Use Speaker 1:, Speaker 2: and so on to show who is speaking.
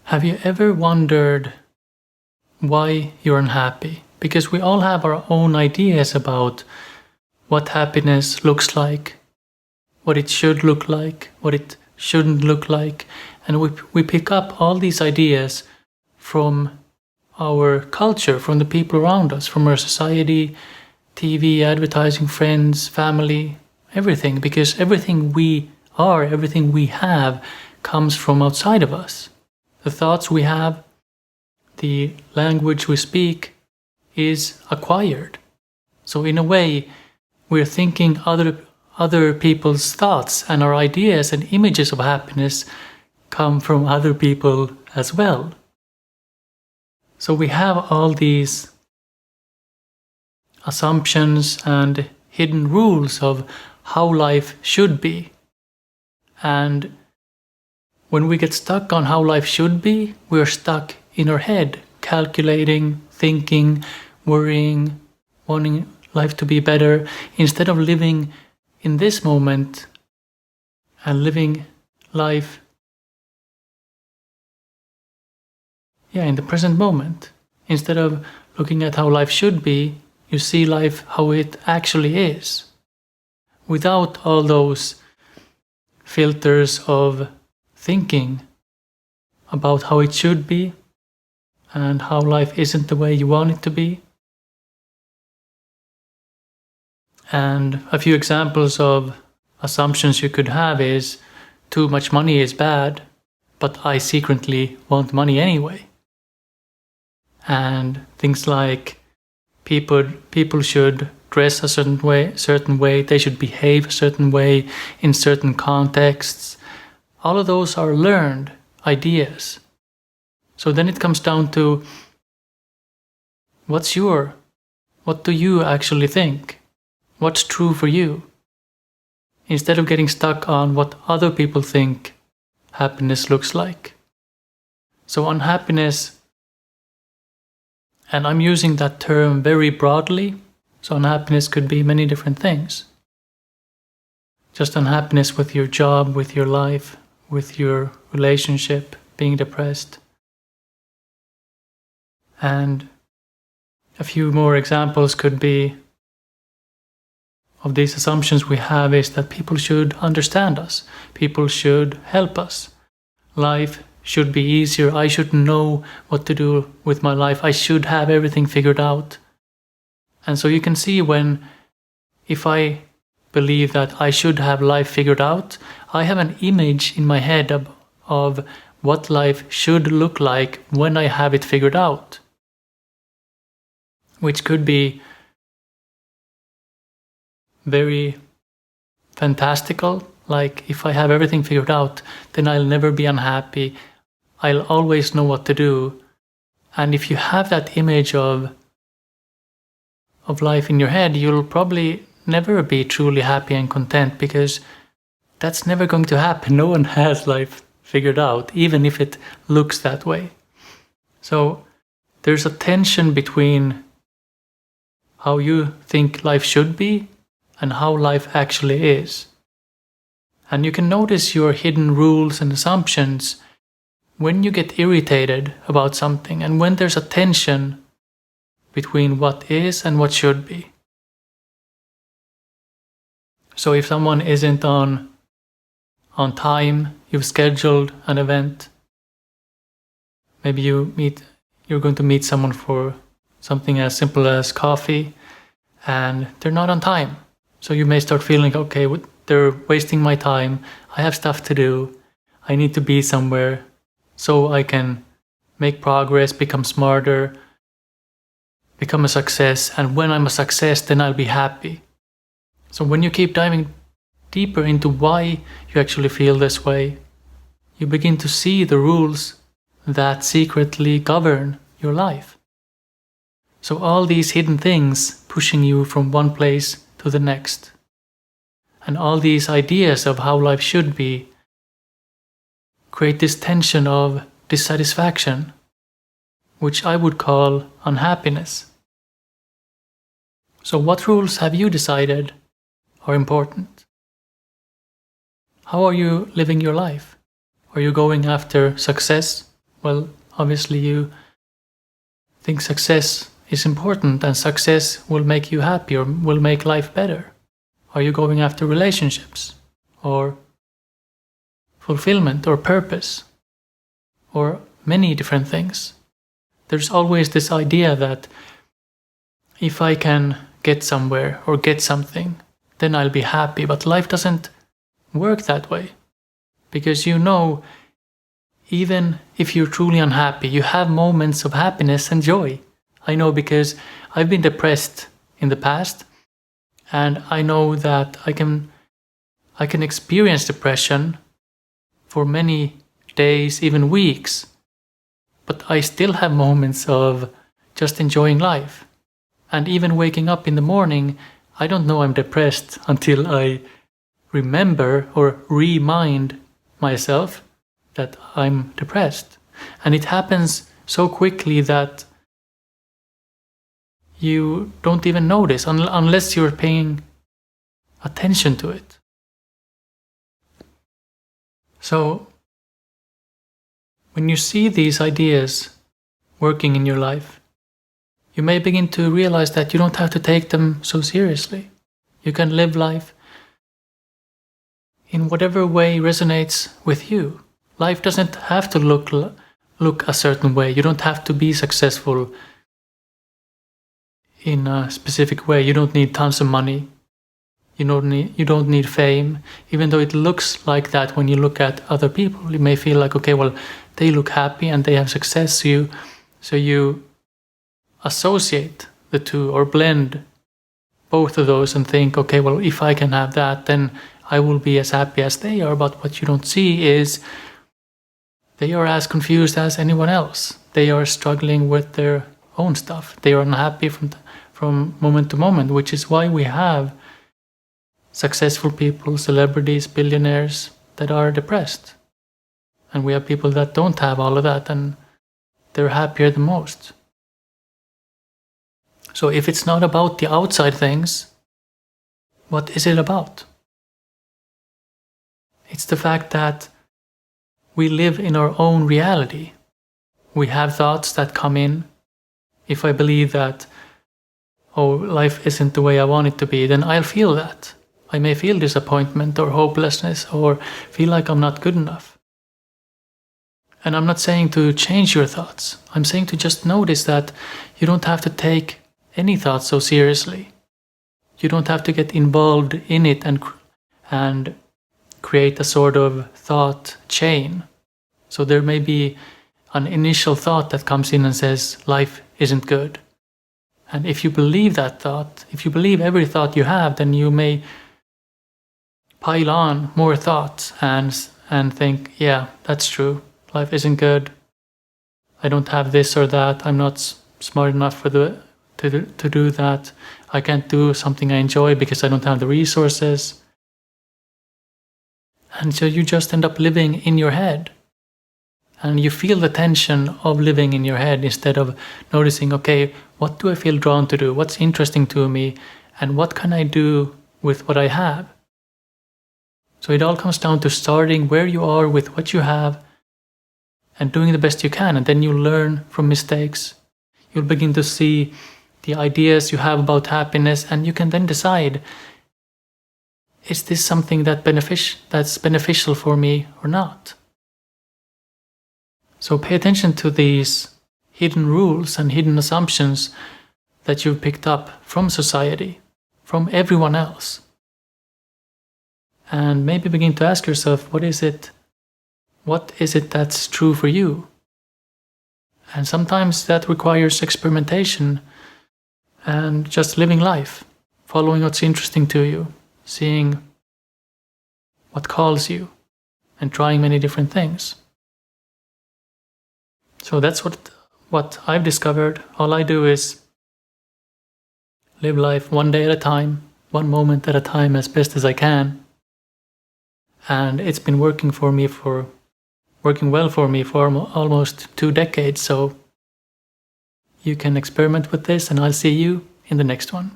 Speaker 1: Have you ever wondered why you're unhappy? Because we all have our own ideas about what happiness looks like, what it should look like, what it shouldn't look like, and we pick up all these ideas from our culture, from the people around us, from our society, TV, advertising, friends, family, everything, because everything we are, everything we have comes from outside of us. The thoughts we have, the language we speak is acquired. So in a way, we're thinking other people's thoughts, and our ideas and images of happiness come from other people as well. So we have all these assumptions and hidden rules of how life should be. And when we get stuck on how life should be, we're stuck in our head, calculating, thinking, worrying, wanting life to be better, instead of living in this moment and living life in the present moment. Instead of looking at how life should be, you see life how it actually is, without all those filters of thinking about how it should be and how life isn't the way you want it to be. And a few examples of assumptions you could have is, too much money is bad, but I secretly want money anyway. And things like people should dress a certain way, they should behave a certain way in certain contexts. All of those are learned ideas. So then it comes down to, what do you actually think? What's true for you? Instead of getting stuck on what other people think happiness looks like. So unhappiness, and I'm using that term very broadly, so unhappiness could be many different things. Just unhappiness with your job, with your life, with your relationship, being depressed. And a few more examples could be of these assumptions we have is that people should understand us, people should help us, life should be easier, I should know what to do with my life, I should have everything figured out. And so you can see if I believe that I should have life figured out, I have an image in my head of what life should look like when I have it figured out, which could be very fantastical. Like, if I have everything figured out, then I'll never be unhappy, I'll always know what to do. And if you have that image of life in your head, you'll probably never be truly happy and content, because that's never going to happen. No one has life figured out, even if it looks that way. So there's a tension between how you think life should be and how life actually is. And you can notice your hidden rules and assumptions when you get irritated about something, and when there's a tension between what is and what should be. So if someone isn't on time, you've scheduled an event, maybe you're going to meet someone for something as simple as coffee, and they're not on time. So you may start feeling, okay, they're wasting my time, I have stuff to do, I need to be somewhere so I can make progress, become smarter, become a success, and when I'm a success, then I'll be happy. So when you keep diving deeper into why you actually feel this way, you begin to see the rules that secretly govern your life. So all these hidden things pushing you from one place to the next, and all these ideas of how life should be, create this tension of dissatisfaction, which I would call unhappiness. So what rules have you decided are important? How are you living your life? Are you going after success, Well, obviously you think success is important and success will make you happy or will make life better. Are you going after relationships or fulfillment or purpose or many different things? There's always this idea that if I can get somewhere or get something, then I'll be happy. But life doesn't work that way. Because even if you're truly unhappy, you have moments of happiness and joy. I know because I've been depressed in the past, and I know that I can experience depression for many days, even weeks, but I still have moments of just enjoying life. And even waking up in the morning, I don't know I'm depressed until I remember or remind myself that I'm depressed. And it happens so quickly that you don't even notice unless you're paying attention to it. So when you see these ideas working in your life, you may begin to realize that you don't have to take them so seriously. You can live life in whatever way resonates with you. Life doesn't have to look a certain way. You don't have to be successful in a specific way. You don't need tons of money. You don't need fame. Even though it looks like that when you look at other people, you may feel like, okay, well, they look happy and they have success. So you associate the two or blend both of those and think, okay, well, if I can have that, then I will be as happy as they are. But what you don't see is they are as confused as anyone else. They are struggling with their own stuff. They are unhappy from moment to moment, which is why we have successful people, celebrities, billionaires that are depressed. And we have people that don't have all of that and they're happier the most. So if it's not about the outside things, what is it about? It's the fact that we live in our own reality. We have thoughts that come in. If I believe that, oh, life isn't the way I want it to be, then I'll feel that. I may feel disappointment or hopelessness or feel like I'm not good enough. And I'm not saying to change your thoughts. I'm saying to just notice that you don't have to take any thoughts so seriously. You don't have to get involved in it and create a sort of thought chain. So there may be an initial thought that comes in and says, life isn't good. And if you believe that thought, if you believe every thought you have, then you may pile on more thoughts and think, yeah, that's true. Life isn't good. I don't have this or that. I'm not smart enough to do that. I can't do something I enjoy because I don't have the resources. And so you just end up living in your head. And you feel the tension of living in your head instead of noticing, okay, what do I feel drawn to do? What's interesting to me? And what can I do with what I have? So it all comes down to starting where you are with what you have and doing the best you can. And then you learn from mistakes. You'll begin to see the ideas you have about happiness, and you can then decide, is this something that's beneficial for me or not? So pay attention to these hidden rules and hidden assumptions that you've picked up from society, from everyone else. And maybe begin to ask yourself, what is it that's true for you? And sometimes that requires experimentation and just living life, following what's interesting to you, seeing what calls you, and trying many different things. So that's what I've discovered. All I do is live life one day at a time, one moment at a time, as best as I can. And it's been working well for me for almost 2 decades. So you can experiment with this, and I'll see you in the next one.